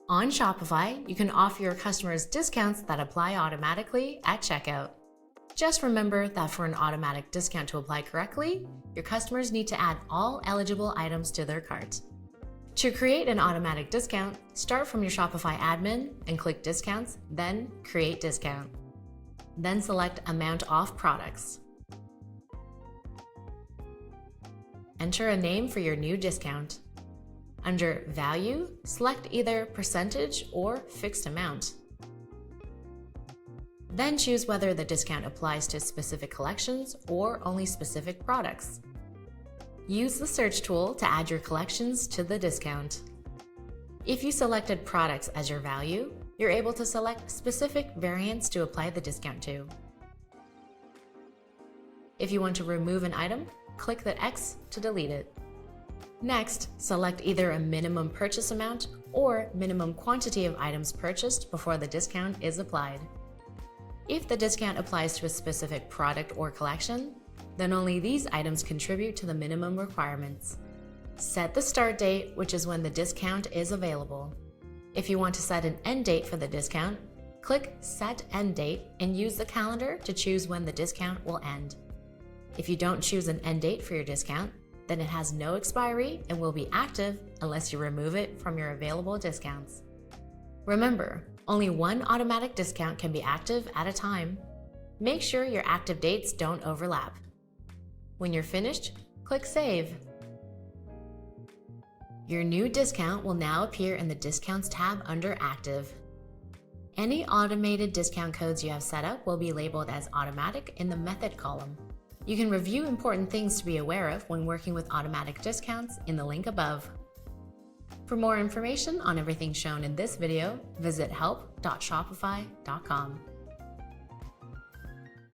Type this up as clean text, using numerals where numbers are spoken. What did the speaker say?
On Shopify, you can offer your customers discounts that apply automatically at checkout. Just remember that for an automatic discount to apply correctly, your customers need to add all eligible items to their cart. To create an automatic discount, start from your Shopify admin and click Discounts, then Create Discount. Then select Amount Off Products. Enter a name for your new discount. Under Value, select either percentage or fixed amount. Then choose whether the discount applies to specific collections or only specific products. Use the search tool to add your collections to the discount. If you selected products as your value, you're able to select specific variants to apply the discount to. If you want to remove an item, click the X to delete it. Next, select either a minimum purchase amount or minimum quantity of items purchased before the discount is applied. If the discount applies to a specific product or collection, then only these items contribute to the minimum requirements. Set the start date, which is when the discount is available. If you want to set an end date for the discount, click Set End Date and use the calendar to choose when the discount will end. If you don't choose an end date for your discount, then it has no expiry and will be active unless you remove it from your available discounts. Remember, only one automatic discount can be active at a time. Make sure your active dates don't overlap. When you're finished, click Save. Your new discount will now appear in the Discounts tab under Active. Any automated discount codes you have set up will be labeled as automatic in the Method column. You can review important things to be aware of when working with automatic discounts in the link above. For more information on everything shown in this video, visit help.shopify.com.